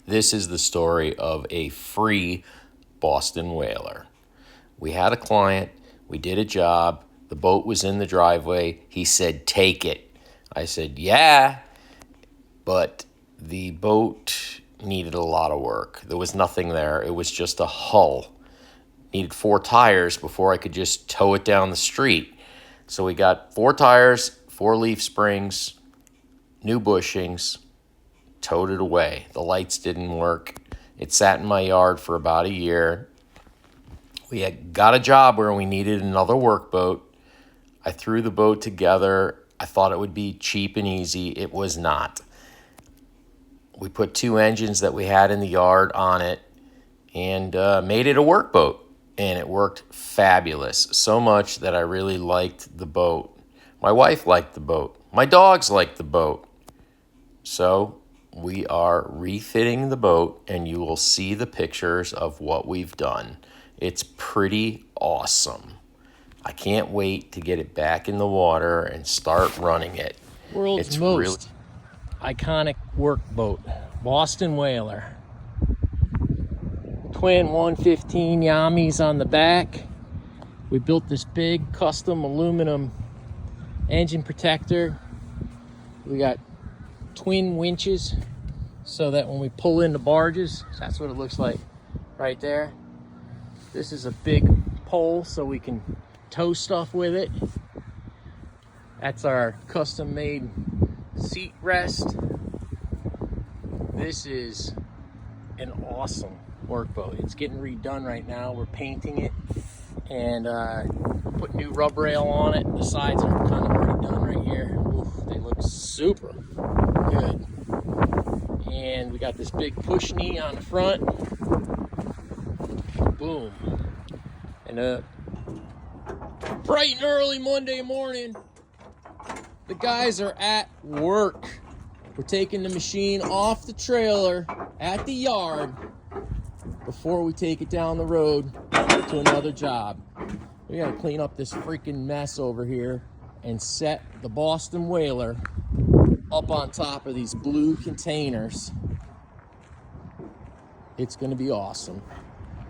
This is the story of a free Boston whaler. We had a client, we did a job, the boat was in the driveway. He said, "Take it." I said, "Yeah," but the boat needed a lot of work. There was nothing there. It was just a hull. Needed 4 tires before I could just tow it down the street. So we got 4 tires, 4 leaf springs, new bushings, towed it away. The lights didn't work. It sat in my yard for about a year. We had got a job where we needed another workboat. I threw the boat together. I thought it would be cheap and easy. It was not. We put 2 engines that we had in the yard on it and made it a workboat. And it worked fabulous. So much that I really liked the boat. My wife liked the boat. My dogs liked the boat. So we are refitting the boat, and you will see the pictures of what we've done. It's pretty awesome. I can't wait to get it back in the water and start running it. World's most iconic workboat, Boston Whaler. Twin 115 Yamis on the back. We built this big custom aluminum engine protector. We got twin winches so that when we pull in the barges, that's what it looks like right there. This is a big pole so we can tow stuff with it. That's our custom made seat rest. This is an awesome workboat. It's getting redone right now. We're painting it and put new rub rail on it. The sides are kind of already done right here. Oof, they look super good. And we got this big push knee on the front. Boom. And bright and early Monday morning, the guys are at work. We're taking the machine off the trailer at the yard before we take it down the road to another job. We gotta clean up this freaking mess over here and set the Boston Whaler up on top of these blue containers. It's gonna be awesome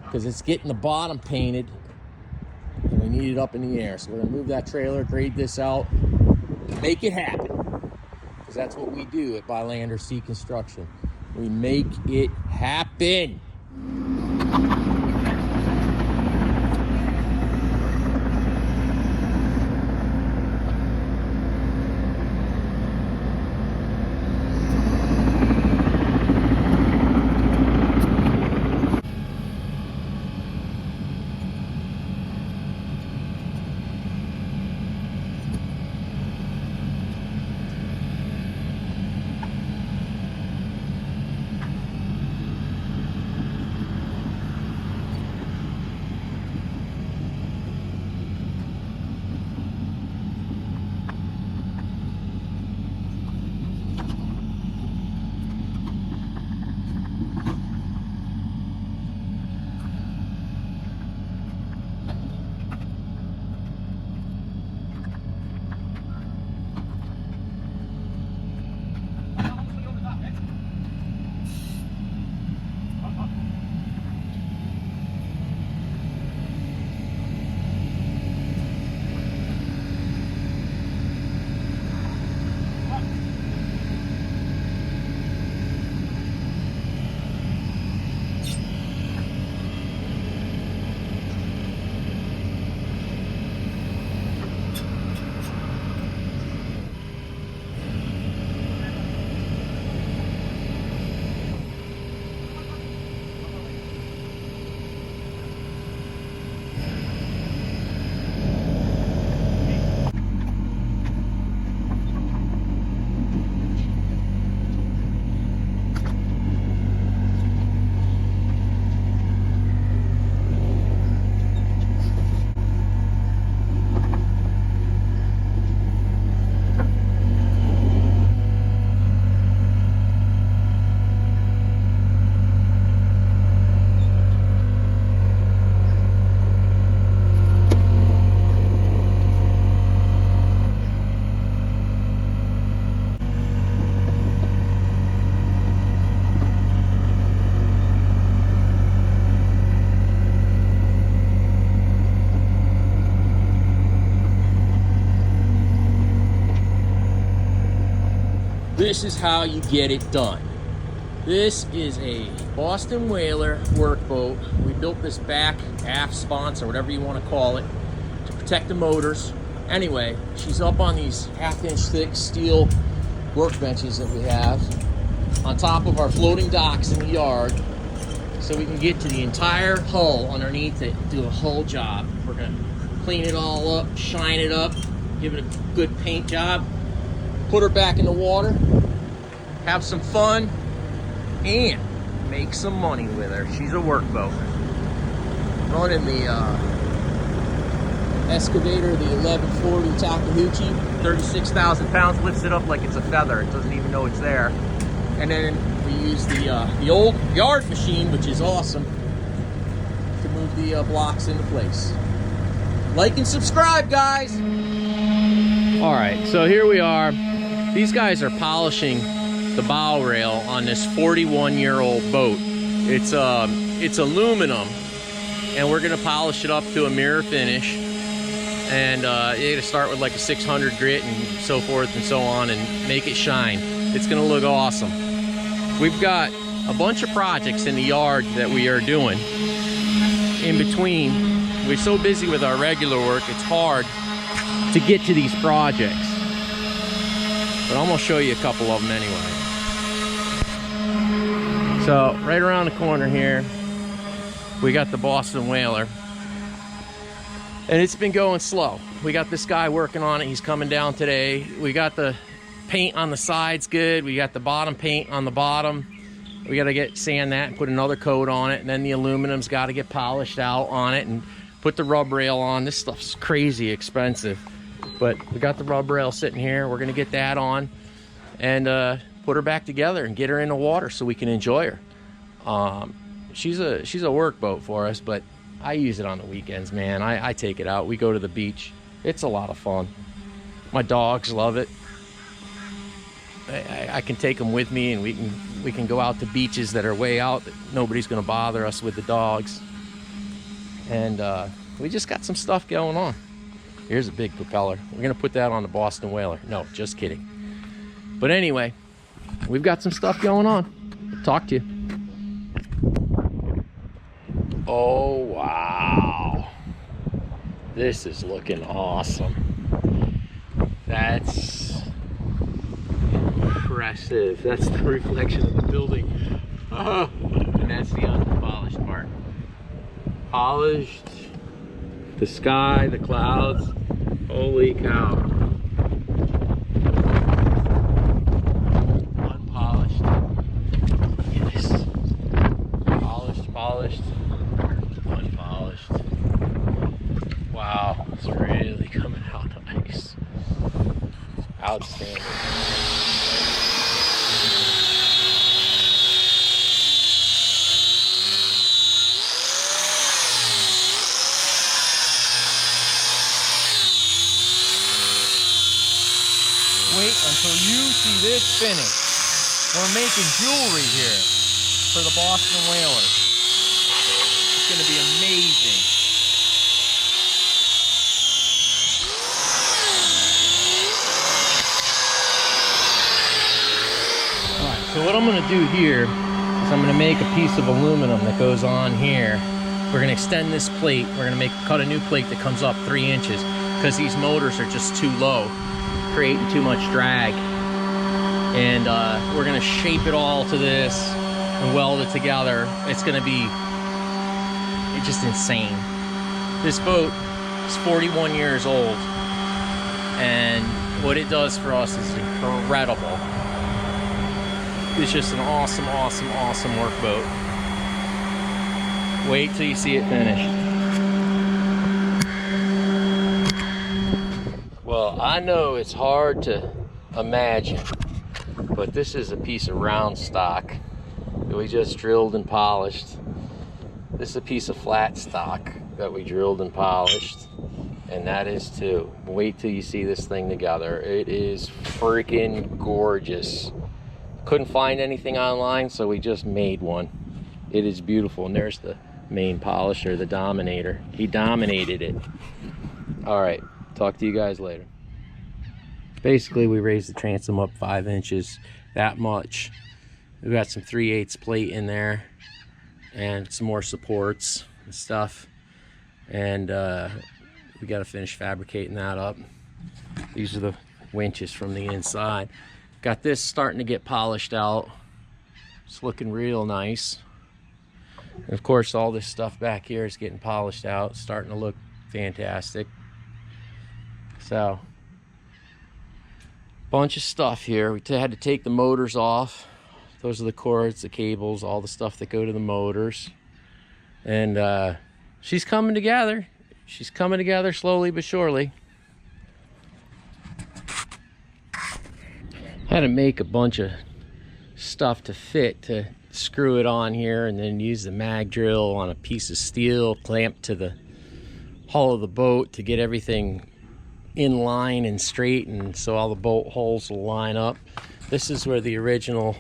because it's getting the bottom painted and we need it up in the air. So we're gonna move that trailer, grade this out, make it happen. Because that's what we do at Bylander Sea Construction. We make it happen. this is how you get it done. This is a Boston Whaler workboat. We built this back aft sconce, or whatever you want to call it, to protect the motors. Anyway, she's up on these 1/2 inch thick steel workbenches that we have on top of our floating docks in the yard, so we can get to the entire hull underneath it, do a hull job. We're gonna clean it all up, shine it up, give it a good paint job, put her back in the water, have some fun, and make some money with her. She's a workboat. Running the excavator, the 1140 Takeuchi, 36,000 pounds, lifts it up like it's a feather. It doesn't even know it's there. And then we use the old yard machine, which is awesome, to move the blocks into place. Like and subscribe, guys. All right, so here we are. These guys are polishing the bow rail on this 41-year-old boat. It's aluminum, and we're gonna polish it up to a mirror finish. And you're gonna start with like a 600 grit and so forth and so on, and make it shine. It's gonna look awesome. We've got a bunch of projects in the yard that we are doing in between. We're so busy with our regular work, it's hard to get to these projects. But I'm gonna show you a couple of them anyway. So right around the corner here, we got the Boston Whaler. And it's been going slow. We got this guy working on it. He's coming down today. We got the paint on the sides good. We got the bottom paint on the bottom. We got to sand that and put another coat on it. And then the aluminum's got to get polished out on it and put the rub rail on. This stuff's crazy expensive. But we got the rub rail sitting here. We're going to get that on and put her back together and get her in the water so we can enjoy her. She's a workboat for us, but I use it on the weekends, man. I take it out. We go to the beach. It's a lot of fun. My dogs love it. I can take them with me, and we can go out to beaches that are way out that nobody's going to bother us with the dogs. And we just got some stuff going on. Here's a big propeller. We're going to put that on the Boston Whaler. No, just kidding. But anyway, we've got some stuff going on. Talk to you. Oh, wow. This is looking awesome. That's impressive. That's the reflection of the building. Oh, and that's the unpolished part. Polished. The sky, the clouds. Holy cow. Unpolished. Look at this. Polished. Unpolished. Wow, it's really coming out nice. Outstanding. Wait until you see this finish. We're making jewelry here for the Boston Whaler. It's going to be amazing. Alright, so what I'm going to do here is I'm going to make a piece of aluminum that goes on here. We're going to extend this plate. We're going to cut a new plate that comes up 3 inches because these motors are just too low, creating too much drag. And we're going to shape it all to this and weld it together. It's going to be just insane. This boat is 41 years old, and what it does for us is incredible. It's just an awesome, awesome, awesome workboat. Wait till you see it finished. Well, I know it's hard to imagine, but this is a piece of round stock that we just drilled and polished. This is a piece of flat stock that we drilled and polished, and that is too. Wait till you see this thing together. It is freaking gorgeous. Couldn't find anything online, so we just made one. It is beautiful, and there's the main polisher, the Dominator. He dominated it. All right, talk to you guys later. Basically, we raised the transom up 5 inches, that much. We've got some 3/8 plate in there and some more supports and stuff. And we got to finish fabricating that up. These are the winches from the inside. Got this starting to get polished out. It's looking real nice. And of course, all this stuff back here is getting polished out, starting to look fantastic. So, bunch of stuff here. We had to take the motors off. Those are the cords, the cables, all the stuff that go to the motors. And she's coming together. She's coming together slowly but surely. Had to make a bunch of stuff to fit to screw it on here, and then use the mag drill on a piece of steel clamped to the hull of the boat to get everything in line and straight, and so all the bolt holes will line up. This is where the original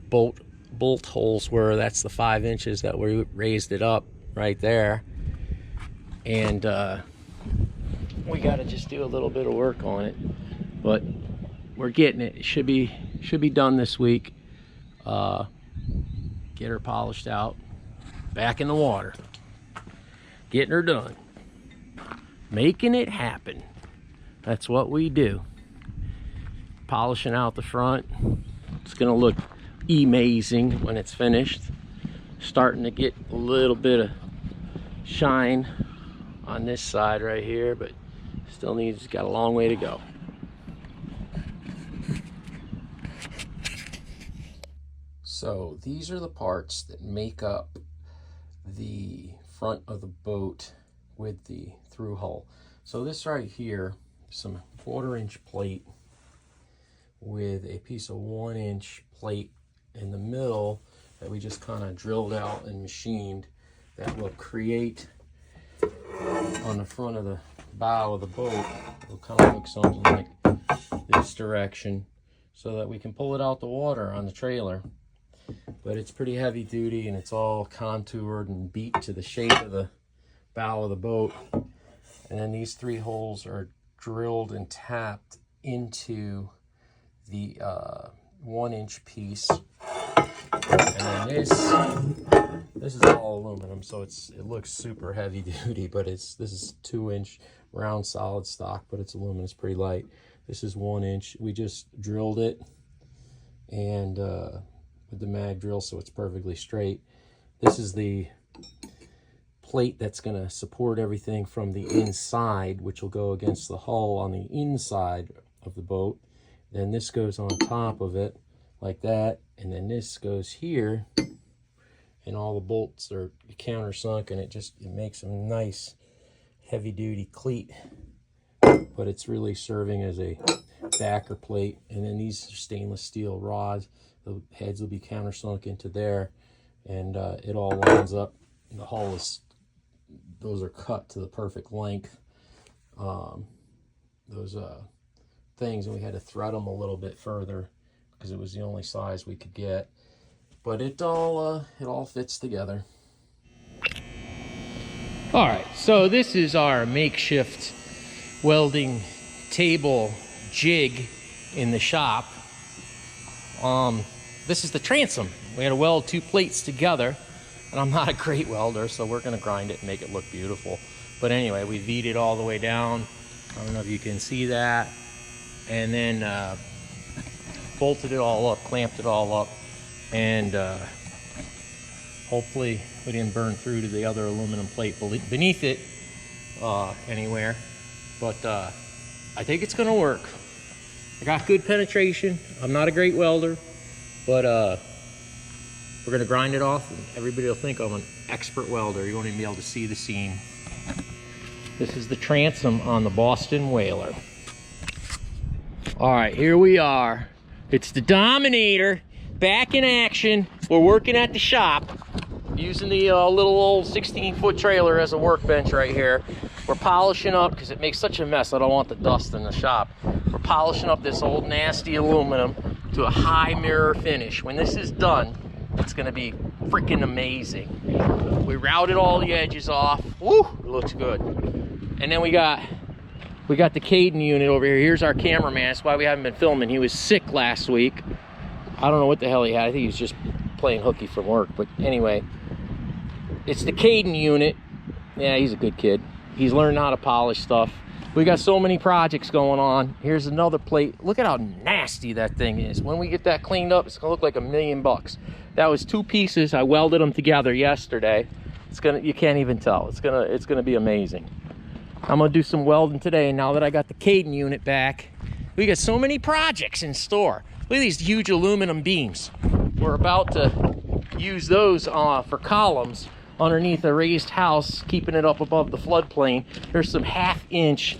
bolt holes were. That's the 5 inches that we raised it up right there. And we got to just do a little bit of work on it, but we're getting it. It should be done this week. Get her polished out, back in the water, getting her done, making it happen. That's what we do. Polishing out the front. It's gonna look amazing when it's finished. Starting to get a little bit of shine on this side right here, but still got a long way to go. So these are the parts that make up the front of the boat with the through hull. So this right here, some 1/4-inch plate with a piece of 1-inch plate in the middle that we just kind of drilled out and machined, that will create on the front of the bow of the boat. It'll kind of look something like this direction so that we can pull it out the water on the trailer. But it's pretty heavy duty, and it's all contoured and beat to the shape of the bow of the boat. And then these 3 holes are drilled and tapped into the 1-inch piece. And then this is all aluminum, so it looks super heavy duty, but this is 2-inch round solid stock, but it's aluminum. It's pretty light. This is 1-inch. We just drilled it and with the mag drill, so it's perfectly straight. This is the plate that's going to support everything from the inside, which will go against the hull on the inside of the boat. Then this goes on top of it like that, and then this goes here, and all the bolts are countersunk, and it makes a nice heavy duty cleat, but it's really serving as a backer plate. And then these are stainless steel rods. The heads will be countersunk into there, and it all lines up. The hull those are cut to the perfect length. Those things, and we had to thread them a little bit further because it was the only size we could get. But it all fits together. All right, so this is our makeshift welding table jig in the shop. This is the transom. We had to weld 2 plates together, and I'm not a great welder, so we're gonna grind it and make it look beautiful. But anyway, we V'd it all the way down. I don't know if you can see that. And then bolted it all up, clamped it all up, and hopefully we didn't burn through to the other aluminum plate beneath it anywhere. But I think it's gonna work. I got good penetration. I'm not a great welder, but we're gonna grind it off, and everybody will think I'm an expert welder. You won't even be able to see the seam. This is the transom on the Boston Whaler. All right, here we are. It's the Dominator back in action. We're working at the shop using the little old 16-foot trailer as a workbench right here. We're polishing up because it makes such a mess. I don't want the dust in the shop. We're polishing up this old nasty aluminum to a high mirror finish. When this is done, it's gonna be freaking amazing. We routed all the edges off. Woo, it looks good. And then we got We got the Caden unit over here. Here's our cameraman. That's why we haven't been filming. He was sick last week. I don't know what the hell he had. I think he was just playing hooky from work. But anyway, it's the Caden unit. Yeah, he's a good kid. He's learned how to polish stuff. We got so many projects going on. Here's another plate. Look at how nasty that thing is. When we get that cleaned up, it's gonna look like $1 million. That was 2 pieces. I welded them together yesterday. You can't even tell. It's gonna be amazing. I'm gonna do some welding today now that I got the Caden unit back. We got so many projects in store. Look at these huge aluminum beams. We're about to use those for columns underneath a raised house, keeping it up above the floodplain. There's some 1/2-inch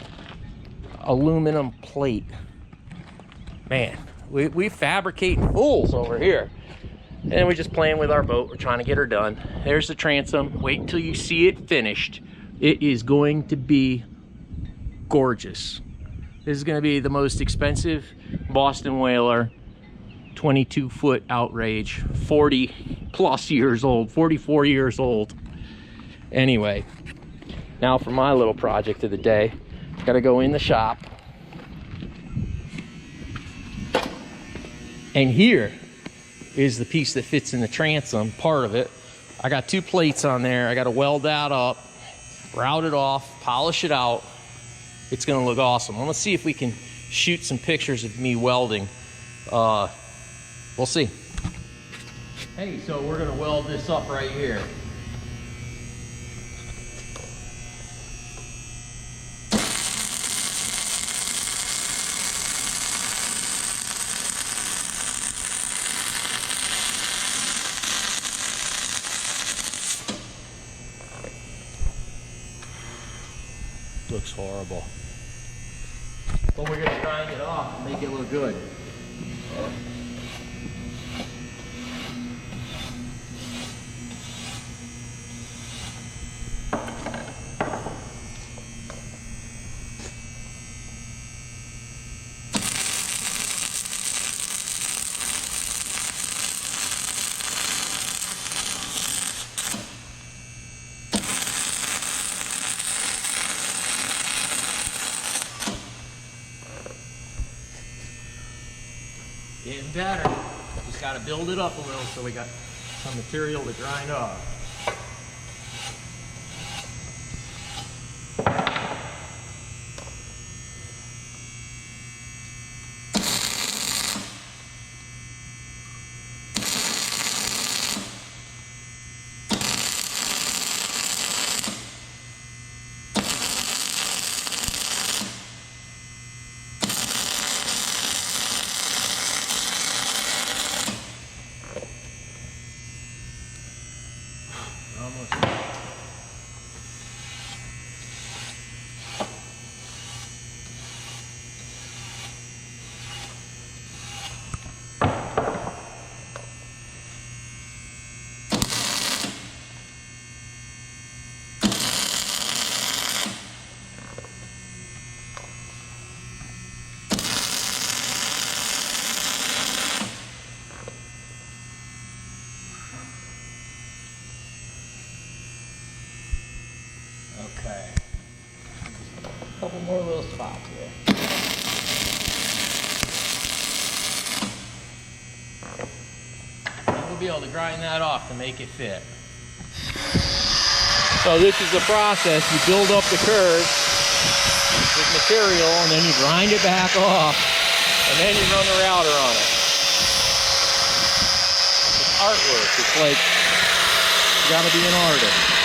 aluminum plate. Man, we fabricating fools over here. And we're just playing with our boat. We're trying to get her done. There's the transom. Wait until you see it finished. It is going to be gorgeous. This is going to be the most expensive Boston whaler, 22-foot outrage, 40+ years old, 44 years old. Anyway, now for my little project of the day. Got to go in the shop. And here is the piece that fits in the transom, part of it. I got 2 plates on there. I got to weld that up, route it off, polish it out. It's gonna look awesome. I'm gonna see if we can shoot some pictures of me welding. We'll see. Hey, so we're gonna weld this up right here. Looks horrible. But we're gonna grind it off and make it look good. Getting better. Just got to build it up a little so we got some material to grind off. Okay. A couple more little spots here. And we'll be able to grind that off to make it fit. So this is the process. You build up the curve with material and then you grind it back off and then you run the router on it. It's artwork. It's like you gotta be an artist.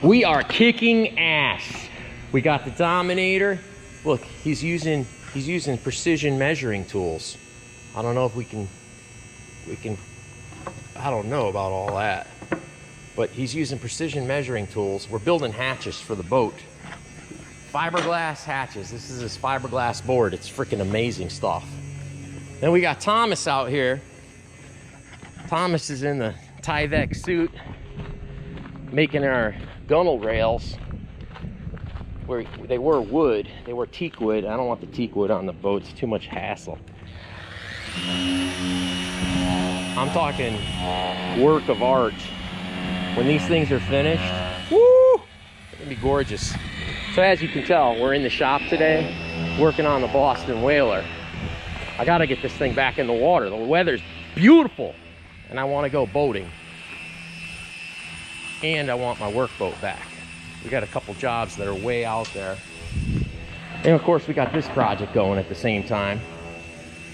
We are kicking ass. We got the Dominator. Look, he's using precision measuring tools. I don't know if we can, I don't know about all that. But he's using precision measuring tools. We're building hatches for the boat. Fiberglass hatches. This is his fiberglass board. It's freaking amazing stuff. Then we got Thomas out here. Thomas is in the Tyvek suit, making our gunnel rails. Where they were wood, they were teak wood. I don't want the teak wood on the boat, it's too much hassle. I'm talking work of art. When these things are finished, woo, it's gonna be gorgeous. So as you can tell, we're in the shop today, working on the Boston Whaler. I gotta get this thing back in the water. The weather's beautiful, and I wanna go boating. And I want my work boat back. We got a couple jobs that are way out there. And of course, we got this project going at the same time,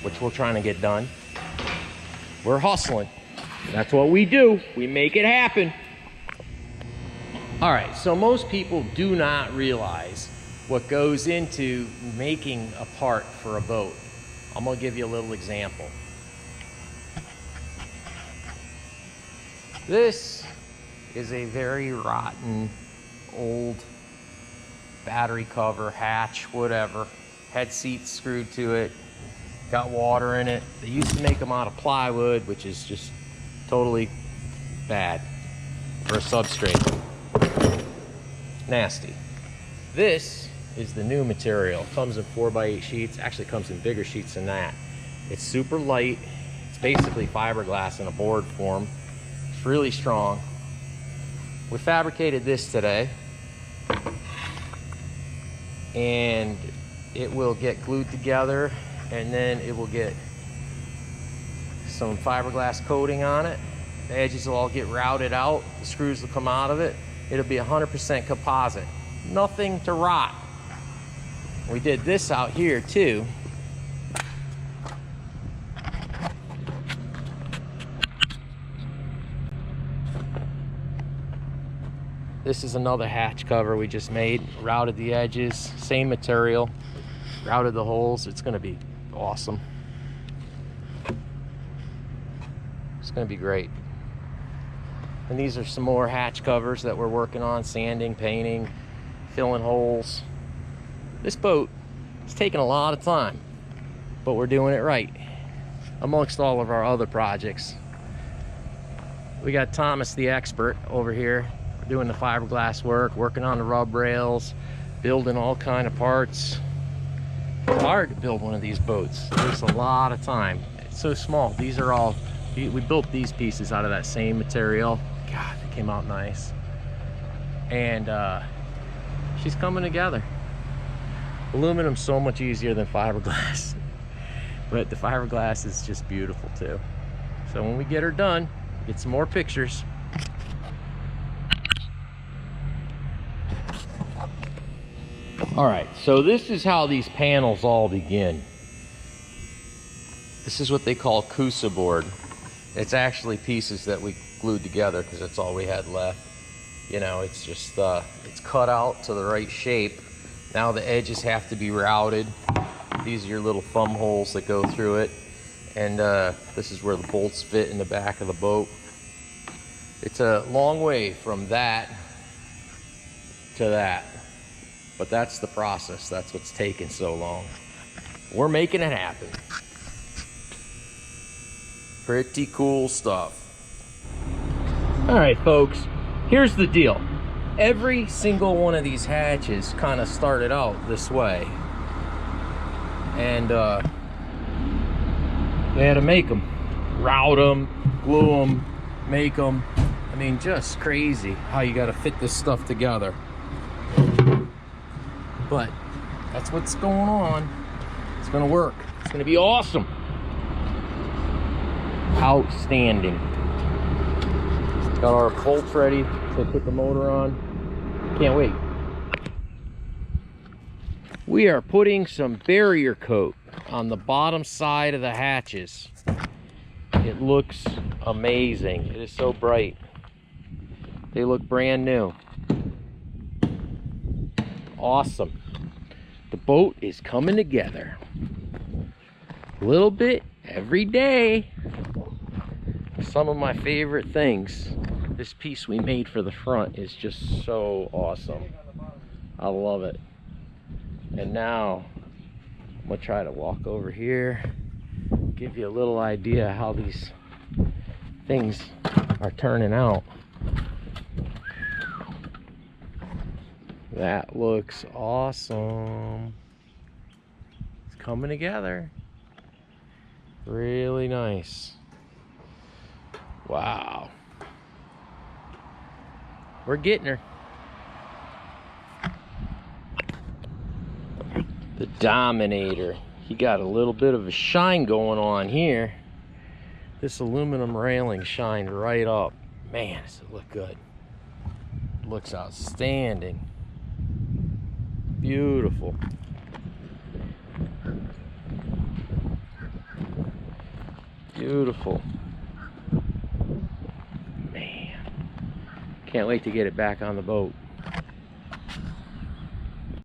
which we're trying to get done. We're hustling. That's what we do. We make it happen. All right, so most people do not realize what goes into making a part for a boat. I'm gonna give you a little example. This is a very rotten, old battery cover, hatch, whatever. Had seats screwed to it, got water in it. They used to make them out of plywood, which is just totally bad for a substrate. Nasty. This is the new material. It comes in 4x8 sheets. Actually comes in bigger sheets than that. It's super light. It's basically fiberglass in a board form. It's really strong. We fabricated this today, and it will get glued together, and then it will get some fiberglass coating on it. The edges will all get routed out. The screws will come out of it. It'll be 100% composite. Nothing to rot. We did this out here too. This is another hatch cover we just made. Routed the edges, same material. Routed the holes. It's gonna be awesome. It's gonna be great. And these are some more hatch covers that we're working on, sanding, painting, filling holes. This boat is taking a lot of time, but we're doing it right amongst all of our other projects. We got Thomas the expert over here doing the fiberglass work, working on the rub rails, building all kind of parts. It's hard to build one of these boats. There's a lot of time. It's so small. These are all, we built these pieces out of that same material. God, it came out nice. And she's coming together. Aluminum's so much easier than fiberglass, but the fiberglass is just beautiful too. So when we get her done, get some more pictures. All right, so this is how these panels all begin. This is what they call Coosa board. It's actually pieces that we glued together because that's all we had left. You know, it's just, it's cut out to the right shape. Now the edges have to be routed. These are your little thumb holes that go through it. And this is where the bolts fit in the back of the boat. It's a long way from that to that. But that's the process. That's what's taking so long. We're making it happen. Pretty cool stuff. All right, folks, here's the deal. Every single one of these hatches kind of started out this way. And they had to make them. Route them, glue them, make them. I mean, just crazy how you got to fit this stuff together. But that's what's going on. It's gonna work. It's gonna be awesome. Outstanding. Got our bolts ready to put the motor on. Can't wait. We are putting some barrier coat on the bottom side of the hatches. It looks amazing. It is so bright. They look brand new. Awesome. The boat is coming together. A little bit every day. Some of my favorite things. This piece we made for the front is just so awesome. I love it. And now I'm gonna try to walk over here, give you a little idea how these things are turning out. That looks awesome. It's coming together. Really nice. Wow. We're getting her. The Dominator. He got a little bit of a shine going on here. This aluminum railing shined right up. Man, does it look good. Looks outstanding. Beautiful. Beautiful. Man. Can't wait to get it back on the boat.